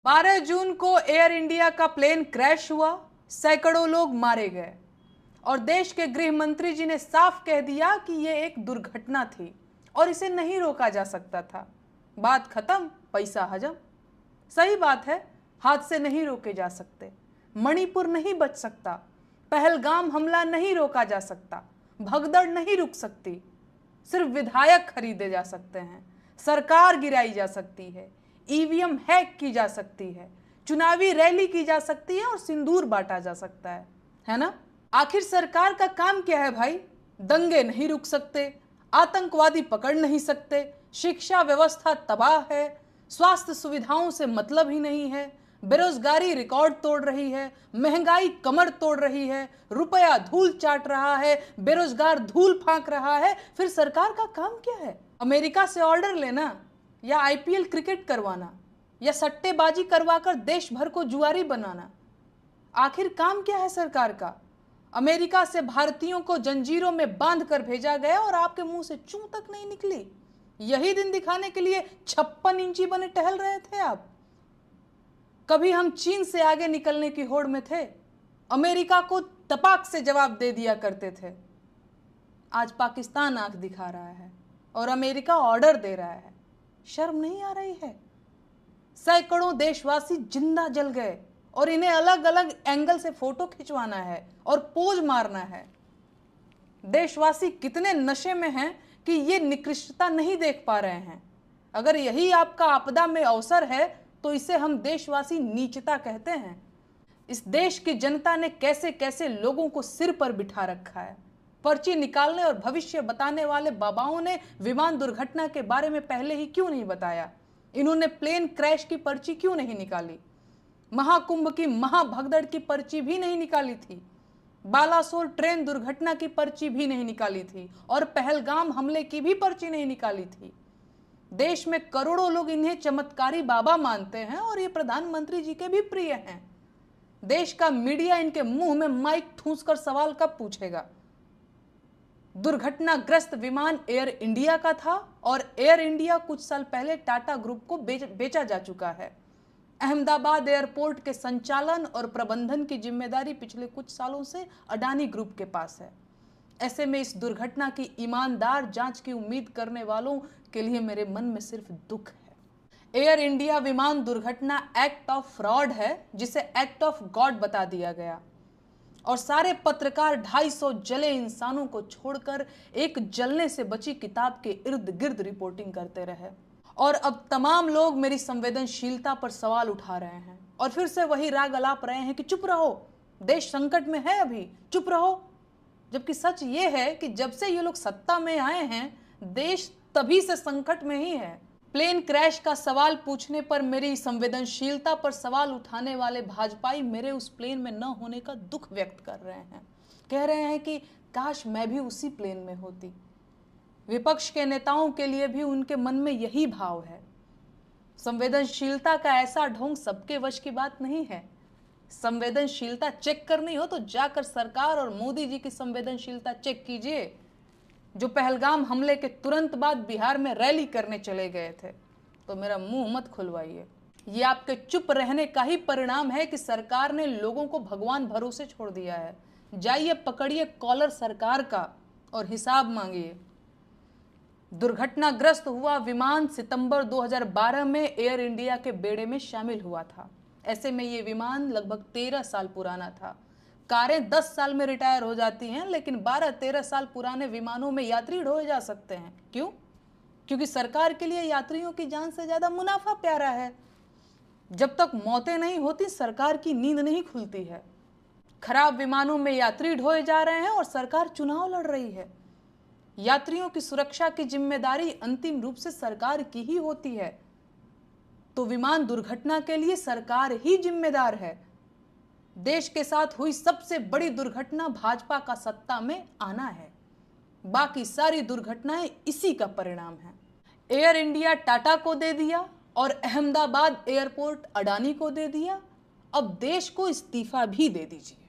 12 जून को air India का plane crash हुआ, सैकड़ों लोग मारे गए और देश के गृह मंत्री जी ने साफ कह दिया कि यह एक दुर्घटना थी और इसे नहीं रोका जा सकता था। बात खत्म, पैसा हजम। सही बात है, हादसे नहीं रोके जा सकते, मणिपुर नहीं बच सकता, पहलगाम हमला नहीं रोका जा सकता, भगदड़ नहीं रुक सकती। सिर्फ विधायक खरीदे जा सकते हैं, सरकार गिराई जा सकती है, ईवीएम हैक की जा सकती है, चुनावी रैली की जा सकती है और सिंदूर बांटा जा सकता है ना? आखिर सरकार का काम क्या है भाई? दंगे नहीं रुक सकते, आतंकवादी पकड़ नहीं सकते, शिक्षा व्यवस्था तबाह है, स्वास्थ्य सुविधाओं से मतलब ही नहीं है, बेरोजगारी रिकॉर्ड तोड़ रही है, महंगाई कमर तोड़ रही है, रुपया धूल चाट रहा है, बेरोजगार धूल फांक रहा है। फिर सरकार का काम क्या है? अमेरिका से ऑर्डर लेना, या आईपीएल क्रिकेट करवाना, या सट्टेबाजी करवाकर देश भर को जुआरी बनाना? आखिर काम क्या है सरकार का? अमेरिका से भारतीयों को जंजीरों में बांध कर भेजा गया और आपके मुंह से चूं तक नहीं निकली। यही दिन दिखाने के लिए 56 इंची बने टहल रहे थे आप। कभी हम चीन से आगे निकलने की होड़ में थे, अमेरिका को तपाक से जवाब दे दिया करते थे। आज पाकिस्तान आंख दिखा रहा है और अमेरिका ऑर्डर दे रहा है। शर्म नहीं आ रही है? सैकड़ों देशवासी जिंदा जल गए और इन्हें अलग अलग एंगल से फोटो खिंचवाना है और पोज मारना है। देशवासी कितने नशे में हैं कि ये निकृष्टता नहीं देख पा रहे हैं। अगर यही आपका आपदा में अवसर है तो इसे हम देशवासी नीचता कहते हैं। इस देश की जनता ने कैसे कैसे लोगों को सिर पर बिठा रखा है। पर्ची निकालने और भविष्य बताने वाले बाबाओं ने विमान दुर्घटना के बारे में पहले ही क्यों नहीं बताया? इन्होंने प्लेन क्रैश की पर्ची क्यों नहीं निकाली? महाकुंभ की महाभगदड़ की पर्ची भी नहीं निकाली थी, बालासोर ट्रेन दुर्घटना की पर्ची भी नहीं निकाली थी और पहलगाम हमले की भी पर्ची नहीं निकाली थी। देश में करोड़ों लोग इन्हें चमत्कारी बाबा मानते हैं और ये प्रधानमंत्री जी के भी प्रिय हैं। देश का मीडिया इनके मुंह में माइक ठूंसकर सवाल कब पूछेगा? दुर्घटनाग्रस्त विमान एयर इंडिया का था और एयर इंडिया कुछ साल पहले टाटा ग्रुप को बेचा जा चुका है। अहमदाबाद एयरपोर्ट के संचालन और प्रबंधन की जिम्मेदारी पिछले कुछ सालों से अडानी ग्रुप के पास है। ऐसे में इस दुर्घटना की ईमानदार जांच की उम्मीद करने वालों के लिए मेरे मन में सिर्फ दुख है। एयर इंडिया विमान दुर्घटना एक्ट ऑफ फ्रॉड है, जिसे एक्ट ऑफ गॉड बता दिया गया और सारे पत्रकार 250 जले इंसानों को छोड़कर एक जलने से बची किताब के इर्द गिर्द रिपोर्टिंग करते रहे। और अब तमाम लोग मेरी संवेदनशीलता पर सवाल उठा रहे हैं और फिर से वही राग अलाप रहे हैं कि चुप रहो, देश संकट में है, अभी चुप रहो। जबकि सच ये है कि जब से ये लोग सत्ता में आए हैं, देश तभी से संकट में ही है। प्लेन क्रैश का सवाल पूछने पर मेरी संवेदनशीलता पर सवाल उठाने वाले भाजपाई मेरे उस प्लेन में न होने का दुख व्यक्त कर रहे हैं। कह रहे हैं कि काश मैं भी उसी प्लेन में होती। विपक्ष के नेताओं के लिए भी उनके मन में यही भाव है। संवेदनशीलता का ऐसा ढोंग सबके वश की बात नहीं है। संवेदनशीलता चेक करनी हो तो जाकर सरकार और मोदी जी की संवेदनशीलता चेक कीजिए, जो पहलगाम हमले के तुरंत बाद बिहार में रैली करने चले गए थे। तो मेरा मुंह मत खुलवाइए। ये आपके चुप रहने का ही परिणाम है कि सरकार ने लोगों को भगवान भरोसे छोड़ दिया है। जाइए, पकड़िए कॉलर सरकार का और हिसाब मांगिए। दुर्घटनाग्रस्त हुआ विमान सितंबर 2012 में एयर इंडिया के बेड़े में शामिल हुआ था। ऐसे में ये विमान लगभग 13 साल पुराना था। कारें 10 साल में रिटायर हो जाती हैं, लेकिन 12-13 साल पुराने विमानों में यात्री ढोए जा सकते हैं। क्यों? क्योंकि सरकार के लिए यात्रियों की जान से ज्यादा मुनाफा प्यारा है। जब तक मौतें नहीं होती, सरकार की नींद नहीं खुलती है। खराब विमानों में यात्री ढोए जा रहे हैं और सरकार चुनाव लड़ रही है। यात्रियों की सुरक्षा की जिम्मेदारी अंतिम रूप से सरकार की ही होती है, तो विमान दुर्घटना के लिए सरकार ही जिम्मेदार है। देश के साथ हुई सबसे बड़ी दुर्घटना भाजपा का सत्ता में आना है। बाकी सारी दुर्घटनाएं इसी का परिणाम है। एयर इंडिया टाटा को दे दिया और अहमदाबाद एयरपोर्ट अडानी को दे दिया। अब देश को इस्तीफा भी दे दीजिए।